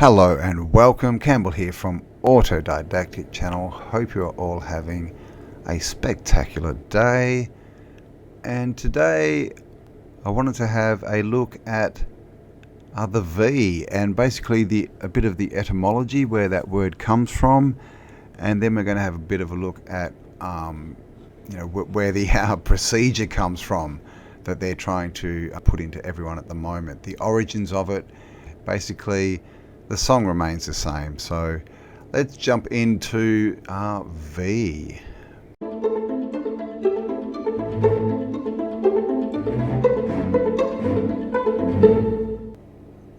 Hello and welcome, Cambell here from Autodidactic channel. Hope you're all having a spectacular day. And today I wanted to have a look at the V and basically a bit of the etymology, where that word comes from, and then we're going to have a bit of a look at where the procedure comes from that they're trying to put into everyone at the moment, the origins of it. Basically the song remains the same, so let's jump into V.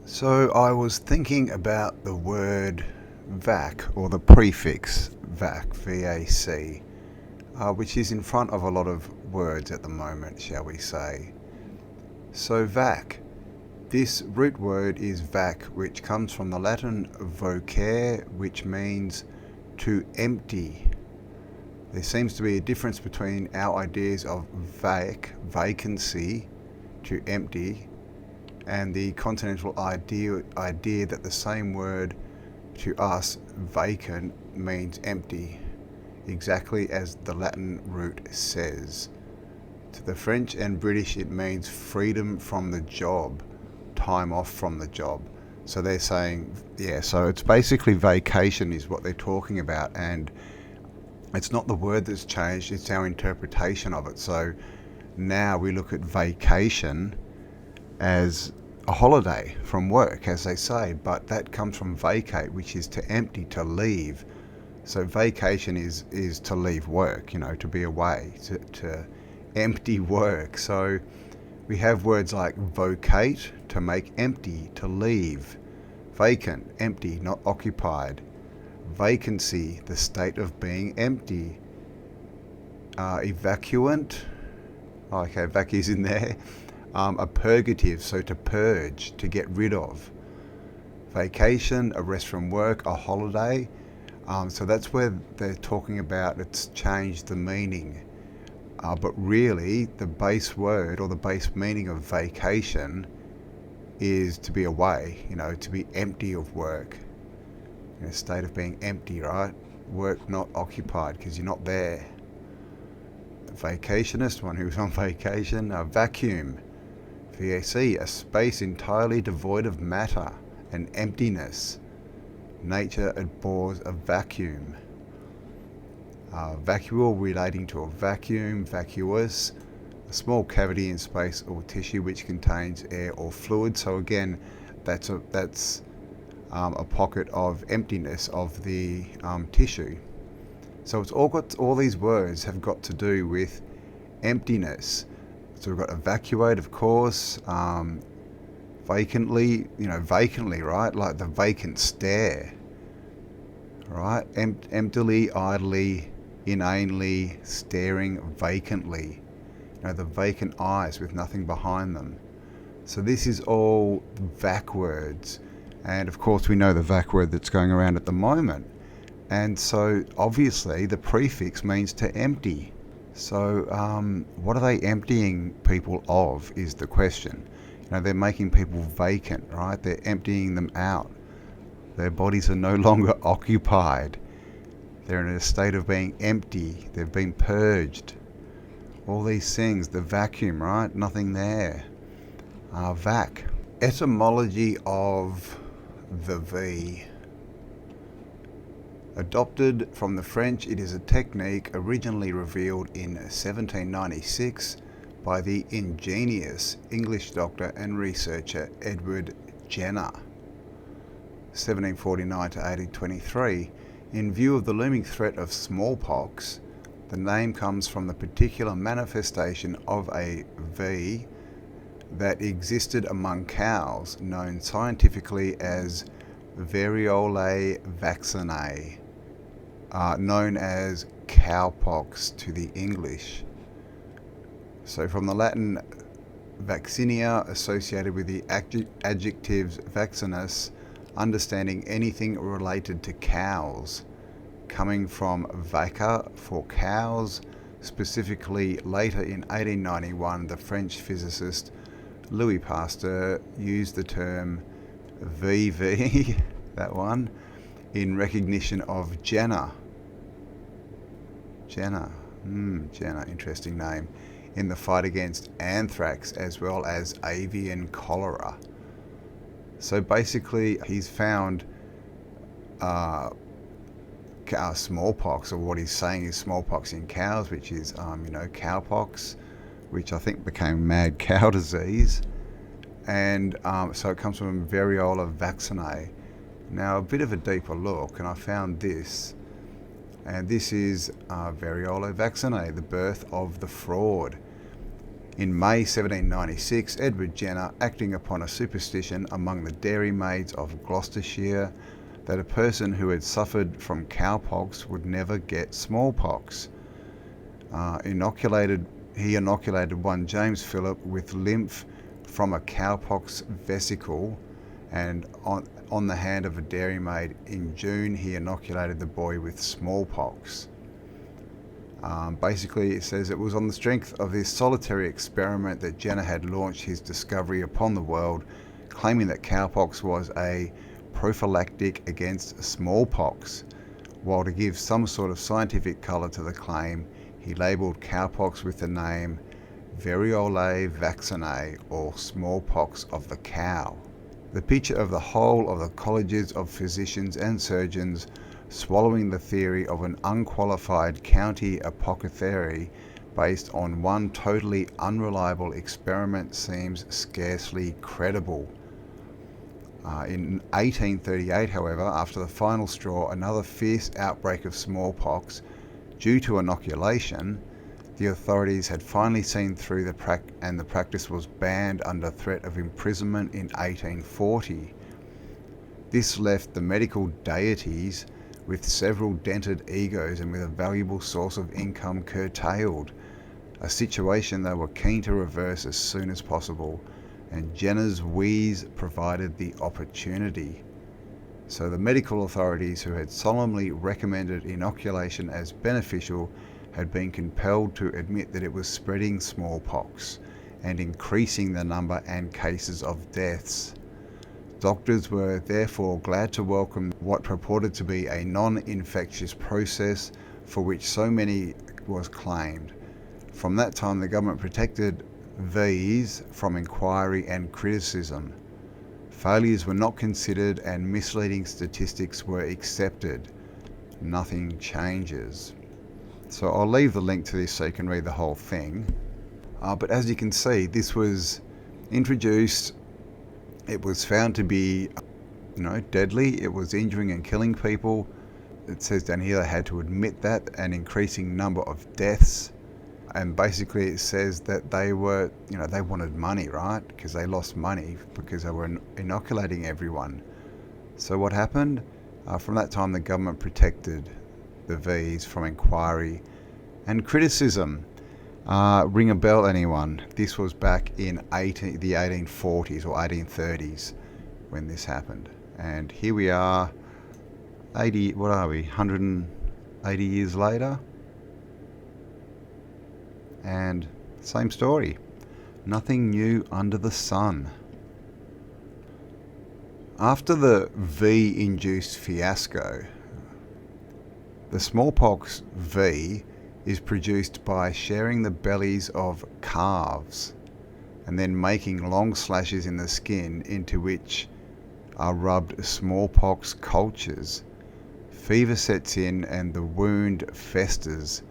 So I was thinking about the word vac, or the prefix vac, V-A-C, which is in front of a lot of words at the moment, shall we say. So vac. This root word is vac, which comes from the Latin vocare, which means to empty. There seems to be a difference between our ideas of vac, vacancy, to empty, and the continental idea that the same word to us, vacant, means empty, exactly as the Latin root says. To the French and British it means freedom from the job, time off from the job. So they're saying, so it's basically vacation is what they're talking about, and it's not the word that's changed, it's our interpretation of it. So now we look at vacation as a holiday from work, as they say, but that comes from vacate, which is to empty, to leave. So vacation is to leave work, to be away, to empty work. So we have words like vocate, to make empty, to leave. Vacant, empty, not occupied. Vacancy, the state of being empty. Evacuant, okay, vac is in there. A purgative, so to purge, to get rid of. Vacation, a rest from work, a holiday. So that's where they're talking about it's changed the meaning. But really, the base word or the base meaning of vacation is to be away, to be empty of work. In a state of being empty, right? Work not occupied, because you're not there. A vacationist, one who's on vacation. A vacuum, VAC, a space entirely devoid of matter and emptiness. Nature abhors a vacuum. Vacuole, relating to a vacuum. Vacuous, a small cavity in space or tissue which contains air or fluid. So again, that's a pocket of emptiness of the tissue. So it's all these words have got to do with emptiness. So we've got evacuate, of course. Vacantly, vacantly, right? Like the vacant stare, right? Emptily, idly, inanely, staring vacantly. The vacant eyes with nothing behind them. So this is all vac words. And of course we know the vac word that's going around at the moment. And so obviously the prefix means to empty. So what are they emptying people of is the question. They're making people vacant, right? They're emptying them out. Their bodies are no longer occupied. They're in a state of being empty. They've been purged. All these things, the vacuum, right? Nothing there. Vac. Etymology of the V. Adopted from the French, it is a technique originally revealed in 1796 by the ingenious English doctor and researcher Edward Jenner, 1749 to 1823. In view of the looming threat of smallpox, the name comes from the particular manifestation of a V that existed among cows, known scientifically as variolae vaccinae, known as cowpox to the English. So from the Latin vaccinia, associated with the adjectives vaccinus, understanding anything related to cows, coming from vacca, for cows. Specifically, later in 1891, the French physicist Louis Pasteur used the term VV that one, in recognition of Jenner. Jenner, interesting name, in the fight against anthrax as well as avian cholera. So basically, he's found smallpox, or what he's saying is smallpox in cows, which is, cowpox, which I think became mad cow disease. And so it comes from variola vaccinae. Now, a bit of a deeper look, and I found this, and this is variola vaccinae, the birth of the fraud. In May 1796, Edward Jenner, acting upon a superstition among the dairymaids of Gloucestershire that a person who had suffered from cowpox would never get smallpox, he inoculated one James Phillip with lymph from a cowpox vesicle, and on the hand of a dairymaid in June he inoculated the boy with smallpox. Basically, it says it was on the strength of this solitary experiment that Jenner had launched his discovery upon the world, claiming that cowpox was a prophylactic against smallpox. While to give some sort of scientific colour to the claim, he labelled cowpox with the name variolae vaccinae, or smallpox of the cow. The picture of the whole of the colleges of physicians and surgeons swallowing the theory of an unqualified county apothecary based on one totally unreliable experiment seems scarcely credible. In 1838, however, after the final straw, another fierce outbreak of smallpox due to inoculation, the authorities had finally seen through the practice was banned under threat of imprisonment in 1840. This left the medical deities with several dented egos and with a valuable source of income curtailed, a situation they were keen to reverse as soon as possible, and Jenner's wheeze provided the opportunity. So the medical authorities, who had solemnly recommended inoculation as beneficial, had been compelled to admit that it was spreading smallpox and increasing the number and cases of deaths. Doctors were therefore glad to welcome what purported to be a non-infectious process for which so many was claimed. From that time, the government protected these from inquiry and criticism. Failures were not considered and misleading statistics were accepted. Nothing changes. So I'll leave the link to this so you can read the whole thing. But as you can see, this was introduced. It was found to be, deadly. It was injuring and killing people. It says down here they had to admit that, an increasing number of deaths. And basically it says that they were, they wanted money, right? Because they lost money because they were inoculating everyone. So what happened? From that time, the government protected the V's from inquiry and criticism. Ring a bell, anyone? This was back in the 1840s or 1830s when this happened. And here we are, 180 years later. And same story. Nothing new under the sun. After the V-induced fiasco, the smallpox V is produced by sharing the bellies of calves and then making long slashes in the skin into which are rubbed smallpox cultures. Fever sets in and the wound festers.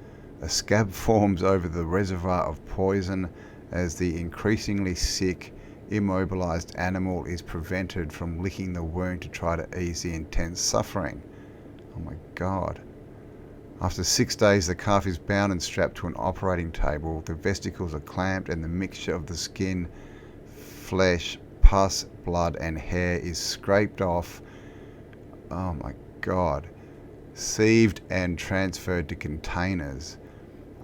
A scab forms over the reservoir of poison as the increasingly sick, immobilized animal is prevented from licking the wound to try to ease the intense suffering. Oh my God. After 6 days, the calf is bound and strapped to an operating table. The vesicles are clamped and the mixture of the skin, flesh, pus, blood and hair is scraped off. Oh my God. Sieved and transferred to containers.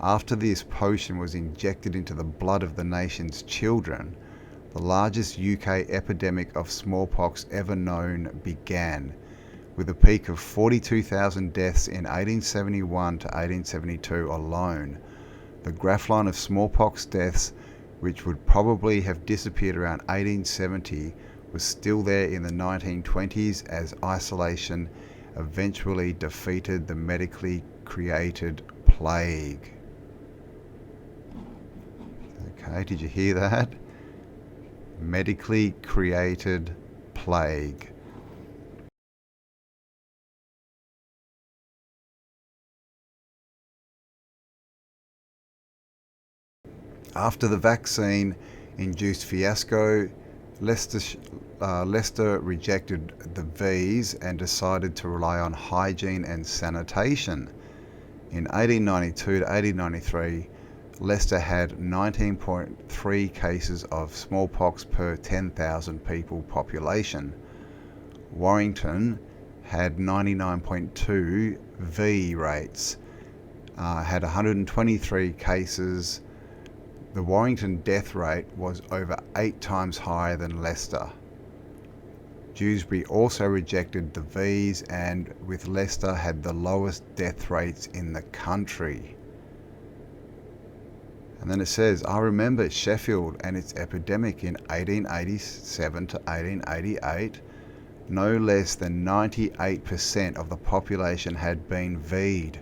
After this potion was injected into the blood of the nation's children, the largest UK epidemic of smallpox ever known began, with a peak of 42,000 deaths in 1871 to 1872 alone. The graph line of smallpox deaths, which would probably have disappeared around 1870, was still there in the 1920s as isolation eventually defeated the medically created plague. Okay, did you hear that? Medically created plague. After the vaccine-induced fiasco, Leicester rejected the V's and decided to rely on hygiene and sanitation. In 1892 to 1893, Leicester had 19.3 cases of smallpox per 10,000 people population. Warrington had 99.2 V rates, had 123 cases. The Warrington death rate was over 8 times higher than Leicester. Dewsbury also rejected the V's and, with Leicester, had the lowest death rates in the country. And then it says, I remember Sheffield and its epidemic in 1887 to 1888. No less than 98% of the population had been V'd.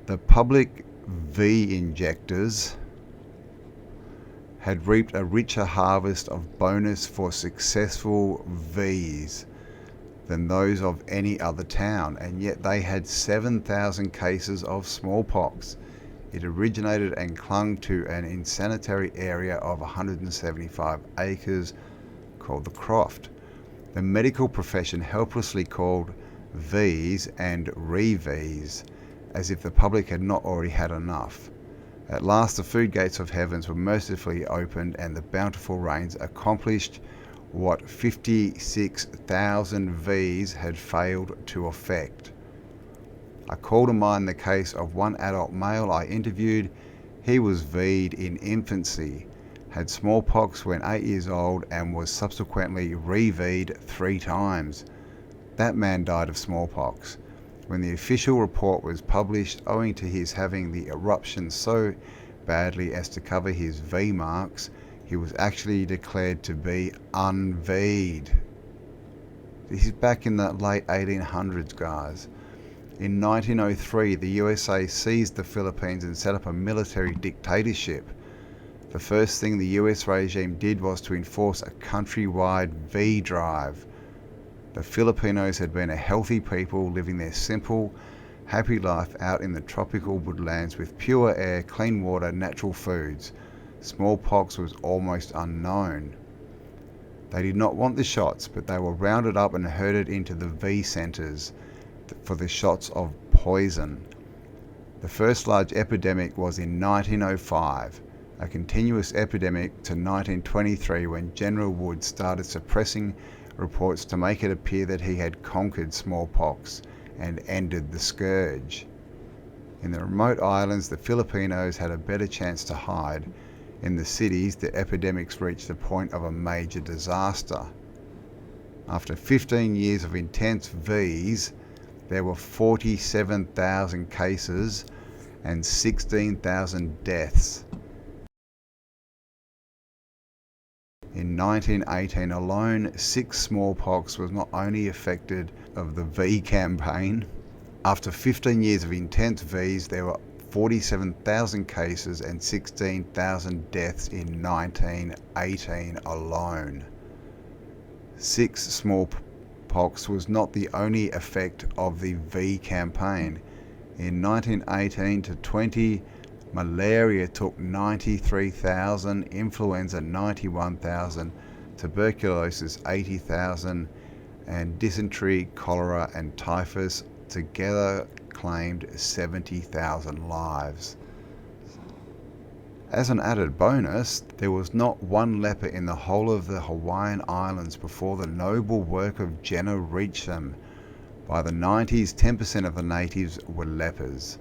The public V injectors had reaped a richer harvest of bonus for successful V's than those of any other town, and yet they had 7,000 cases of smallpox. It originated and clung to an insanitary area of 175 acres called the Croft. The medical profession helplessly called V's and re-V's, as if the public had not already had enough. At last the food gates of heavens were mercifully opened, and the bountiful rains accomplished what 56,000 V's had failed to effect. I call to mind the case of one adult male I interviewed. He was V'd in infancy, had smallpox when 8 years old, and was subsequently re-V'd 3 times. That man died of smallpox. When the official report was published, owing to his having the eruption so badly as to cover his V marks, he was actually declared to be un-V'd. This is back in the late 1800s, guys. In 1903, the USA seized the Philippines and set up a military dictatorship. The first thing the US regime did was to enforce a countrywide V drive. The Filipinos had been a healthy people living their simple, happy life out in the tropical woodlands with pure air, clean water, natural foods. Smallpox was almost unknown. They did not want the shots, but they were rounded up and herded into the V centers for the shots of poison. The first large epidemic was in 1905, a continuous epidemic to 1923 when General Wood started suppressing reports to make it appear that he had conquered smallpox and ended the scourge. In the remote islands, the Filipinos had a better chance to hide. In the cities, the epidemics reached the point of a major disaster. After 15 years of intense V's, there were 47,000 cases and 16,000 deaths. In 1918 alone, 6 smallpox was not only affected of the V campaign. After 15 years of intense V's, there were 47,000 cases and 16,000 deaths in 1918 alone. 6 smallpox was not the only effect of the V campaign. In 1918 to 20, malaria took 93,000, influenza 91,000, tuberculosis 80,000, and dysentery, cholera and typhus together claimed 70,000 lives. As an added bonus, there was not one leper in the whole of the Hawaiian Islands before the noble work of Jenner reached them. By the 90s, 10% of the natives were lepers.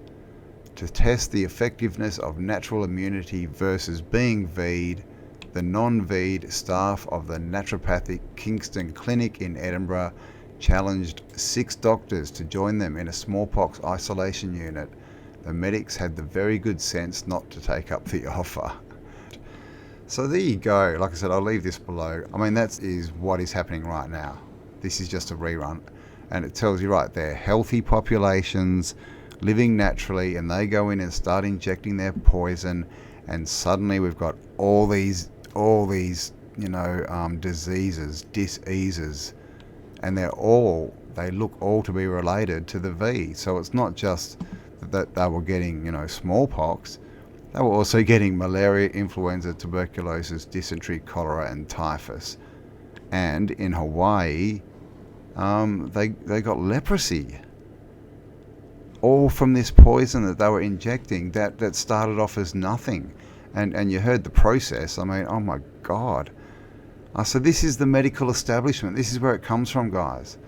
To test the effectiveness of natural immunity versus being V'd, the non-V'd staff of the naturopathic Kingston Clinic in Edinburgh challenged 6 doctors to join them in a smallpox isolation unit. The medics had the very good sense not to take up the offer. So there you go. Like I said, I'll leave this below. I mean, that is what is happening right now. This is just a rerun. And it tells you right there, healthy populations living naturally, and they go in and start injecting their poison, and suddenly we've got all these diseases, and they look all to be related to the V. So it's not just that they were getting, smallpox. They were also getting malaria, influenza, tuberculosis, dysentery, cholera, and typhus. And in Hawaii, they got leprosy. All from this poison that they were injecting that started off as nothing. And you heard the process. I mean, oh my God. So this is the medical establishment. This is where it comes from, guys.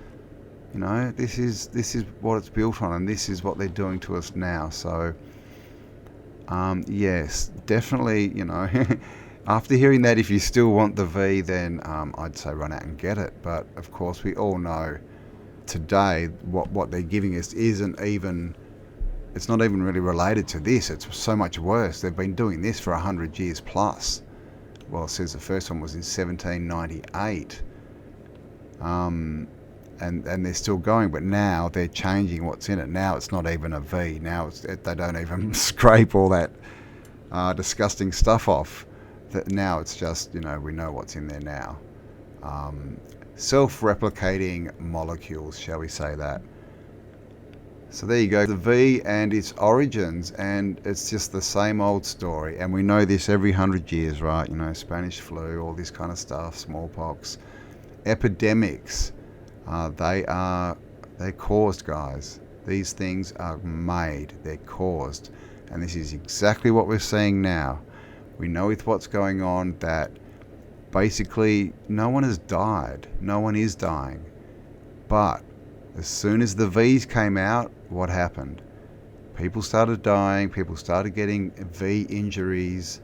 This is what it's built on, and this is what they're doing to us now. So, yes, definitely, after hearing that, if you still want the V, then I'd say run out and get it. But, of course, we all know today what they're giving us it's not even really related to this. It's so much worse. They've been doing this for 100 years plus. Well, it says the first one was in 1798. And they're still going, but now they're changing what's in it. Now it's not even a V. Now they don't even scrape all that disgusting stuff off. Now it's just, we know what's in there now. Self-replicating molecules, shall we say that. So there you go, the V and its origins, and it's just the same old story. And we know this every 100 years, right? Spanish flu, all this kind of stuff, smallpox, epidemics. They're caused, guys. These things are made, they're caused. And this is exactly what we're seeing now. We know with what's going on that basically no one has died. No one is dying. But as soon as the V's came out, what happened? People started dying, people started getting V injuries,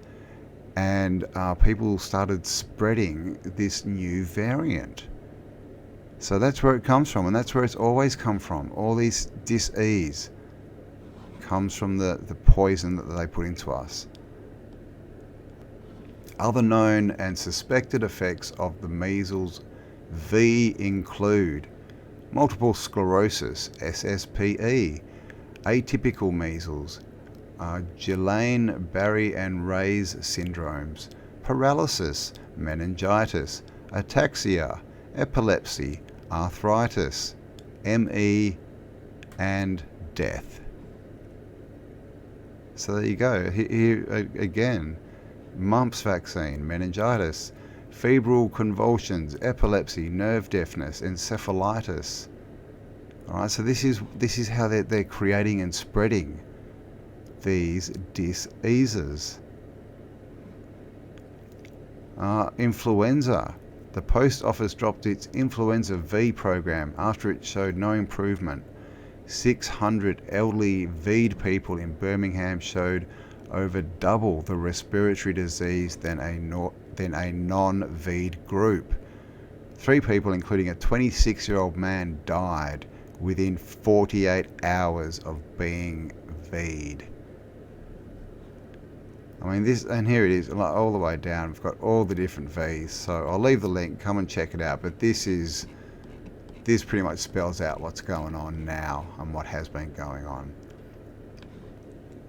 and people started spreading this new variant. So that's where it comes from, and that's where it's always come from. All these dis-ease comes from the poison that they put into us. Other known and suspected effects of the measles V include multiple sclerosis, SSPE, atypical measles, Guillain-Barré and Reyes syndromes, paralysis, meningitis, ataxia, epilepsy, arthritis, ME, and death. So there you go. Here again, mumps vaccine, meningitis, febrile convulsions, epilepsy, nerve deafness, encephalitis. All right, so this is how they're creating and spreading these diseases. Influenza. The post office dropped its influenza V program after it showed no improvement. 600 elderly V'd people in Birmingham showed over double the respiratory disease than a non-V'd group. 3 people, including a 26-year-old man, died within 48 hours of being V'd. I mean, this, and here it is, like all the way down. We've got all the different V's. So I'll leave the link. Come and check it out. But this pretty much spells out what's going on now and what has been going on.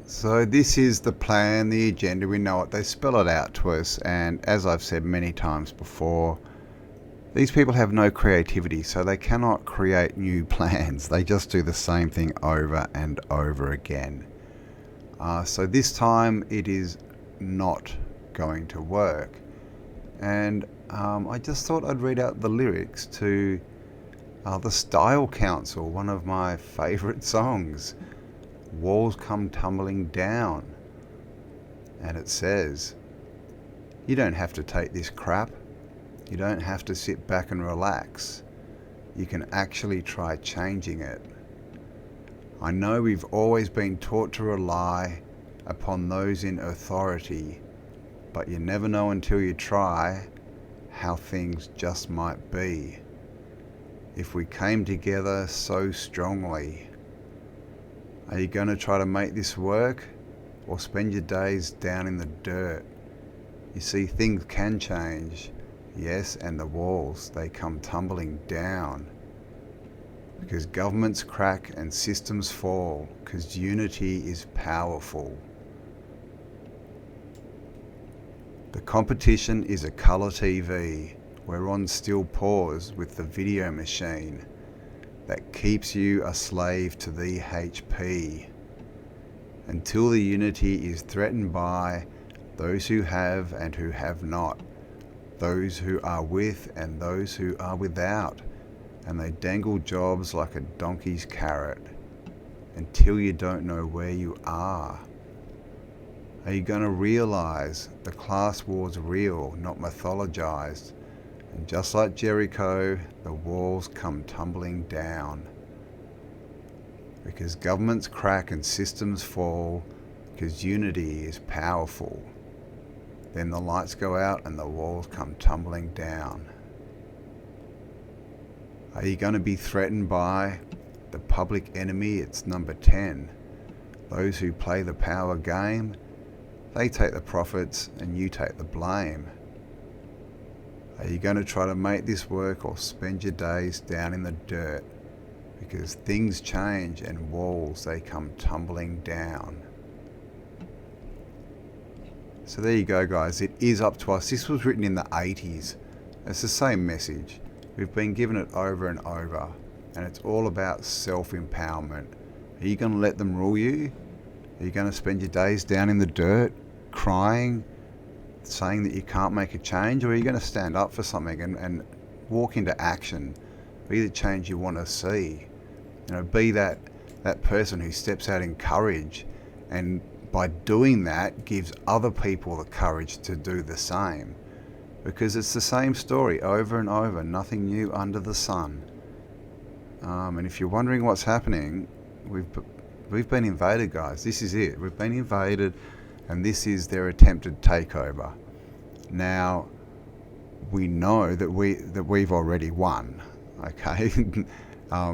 So this is the plan, the agenda. We know it. They spell it out to us. And as I've said many times before, these people have no creativity, so they cannot create new plans. They just do the same thing over and over again. So this time it is not going to work. And I just thought I'd read out the lyrics to the Style Council, one of my favourite songs. Walls come tumbling down. And it says, you don't have to take this crap. You don't have to sit back and relax. You can actually try changing it. I know we've always been taught to rely upon those in authority, but you never know until you try how things just might be. If we came together so strongly, are you going to try to make this work, or spend your days down in the dirt? You see, things can change, yes, and the walls, they come tumbling down. Because governments crack and systems fall, because unity is powerful. The competition is a colour TV. We're on still pause with the video machine that keeps you a slave to the HP. Until the unity is threatened by those who have and who have not, those who are with and those who are without, and they dangle jobs like a donkey's carrot until you don't know where you are. Are you going to realise the class war's real, not mythologized? And just like Jericho, the walls come tumbling down. Because governments crack and systems fall, because unity is powerful. Then the lights go out and the walls come tumbling down. Are you going to be threatened by the public enemy? It's number 10. Those who play the power game, they take the profits and you take the blame. Are you going to try to make this work or spend your days down in the dirt? Because things change and walls, they come tumbling down. So there you go, guys. It is up to us. This was written in the 80s. It's the same message. We've been given it over and over. And it's all about self-empowerment. Are you going to let them rule you? Are you going to spend your days down in the dirt, crying, saying that you can't make a change? Or are you going to stand up for something and walk into action? Be the change you want to see. You know, be that person who steps out in courage, and by doing that gives other people the courage to do the same. Because it's the same story over and over, nothing new under the sun. And if you're wondering what's happening, we've been invaded, guys. This is it. We've been invaded, and this is their attempted takeover. Now, we know that we've already won. Okay,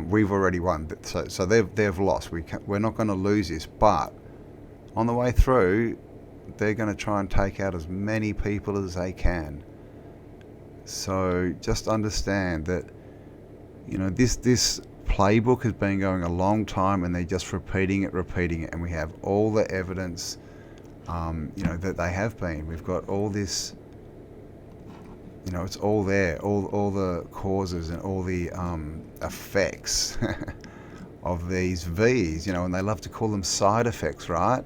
we've already won. So they've lost. We're not going to lose this. But on the way through, they're going to try and take out as many people as they can. So just understand that, you know, this playbook has been going a long time, and they're just repeating it, and we have all the evidence, you know, that they have been. We've got all this, you know, it's all there, all the causes and all the effects of these V's, you know, and they love to call them side effects, right?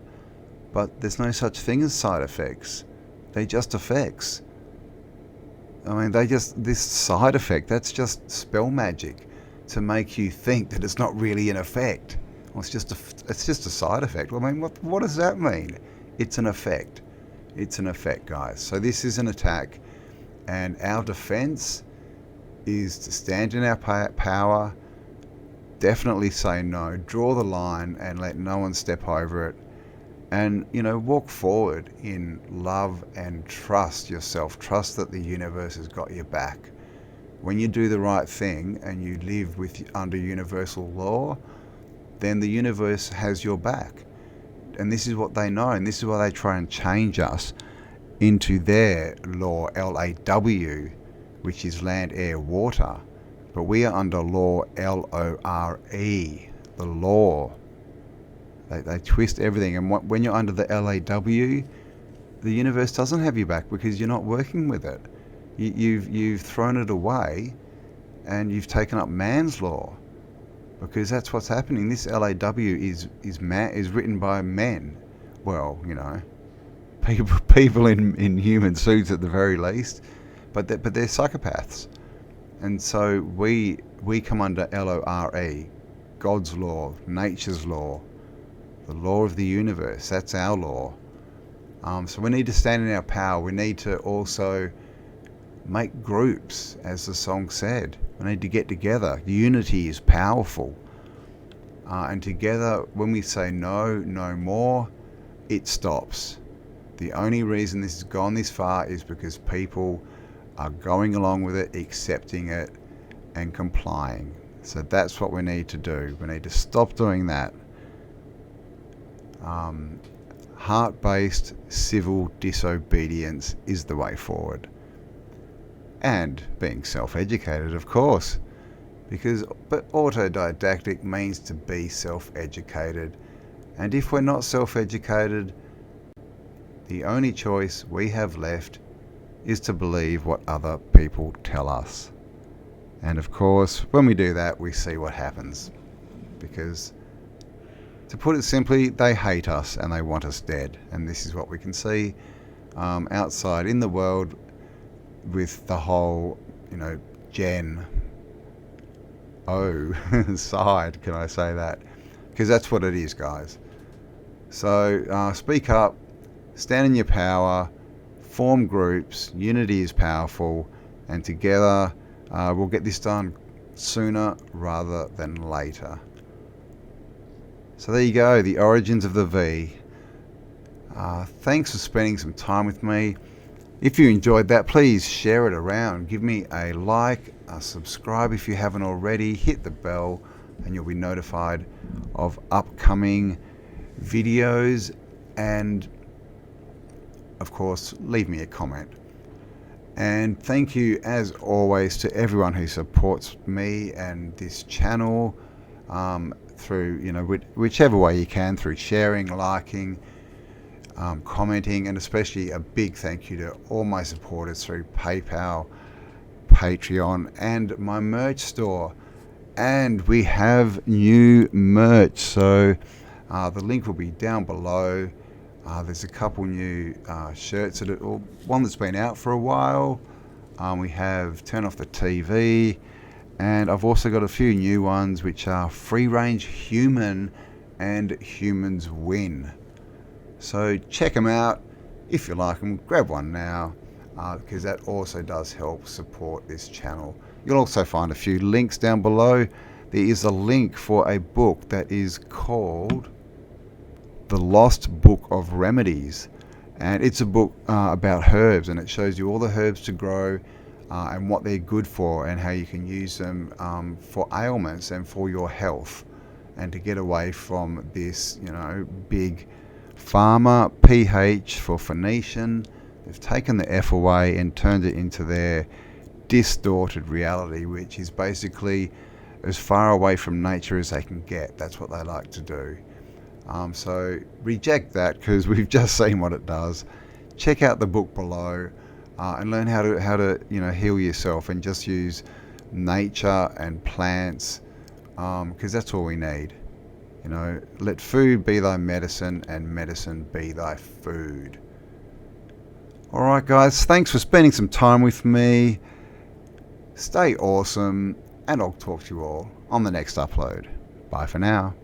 But there's no such thing as side effects. They're just effects. I mean, this side effect, that's just spell magic to make you think that it's not really an effect. Well, it's just a side effect. Well, I mean, what does that mean? It's an effect. It's an effect, guys. So this is an attack, and our defense is to stand in our power, definitely say no, draw the line and let no one step over it. And, you know, walk forward in love and trust yourself. Trust that the universe has got your back. When you do the right thing and you live under universal law, then the universe has your back. And this is what they know, and this is why they try and change us into their law, LAW, which is land, air, water. But we are under law, LORE, the law. They twist everything, and when you're under the LAW, the universe doesn't have you back because you're not working with it. You've thrown it away, and you've taken up man's law, because that's what's happening. This LAW is written by men. Well, you know, people in human suits at the very least, but they're psychopaths, and so we come under LORE, God's law, nature's law. The law of the universe, that's our law. So we need to stand in our power. We need to also make groups, as the song said. We need to get together. Unity is powerful. And together, when we say no, no more, it stops. The only reason this has gone this far is because people are going along with it, accepting it, and complying. So that's what we need to do. We need to stop doing that. heart-based civil disobedience is the way forward. And being self-educated, of course, but autodidactic means to be self-educated. And if we're not self-educated, the only choice we have left is to believe what other people tell us. And of course, when we do that, we see what happens. Because, to put it simply, they hate us and they want us dead. And this is what we can see outside in the world with the whole, Gen O side, can I say that? Because that's what it is, guys. So speak up, stand in your power, form groups. Unity is powerful, and together we'll get this done sooner rather than later. So there you go, the origins of the V. Thanks for spending some time with me. If you enjoyed that, please share it around. Give me a like, subscribe if you haven't already, hit the bell, and you'll be notified of upcoming videos. And of course, leave me a comment. And thank you, as always, to everyone who supports me and this channel through, whichever way you can, through sharing, liking, commenting, and especially a big thank you to all my supporters through PayPal, Patreon, and my merch store. And we have new merch, so the link will be down below. There's a couple new shirts, one that's been out for a while. We have Turn Off the TV, and I've also got a few new ones which are Free Range Human and Humans Win. So check them out. If you like them, grab one now, because that also does help support this channel. You'll also find a few links down below. There is a link for a book that is called The Lost Book of Remedies, and it's a book about herbs, and it shows you all the herbs to grow and what they're good for, and how you can use them for ailments and for your health, and to get away from this big pharma, PH for Phoenician. They've taken the F away and turned it into their distorted reality, which is basically as far away from nature as they can get. That's what they like to do. So reject that, because we've just seen what it does. Check out the book below and learn how to heal yourself, and just use nature and plants, because that's all we need. Let food be thy medicine, and medicine be thy food. Alright guys, thanks for spending some time with me. Stay awesome, and I'll talk to you all on the next upload. Bye for now.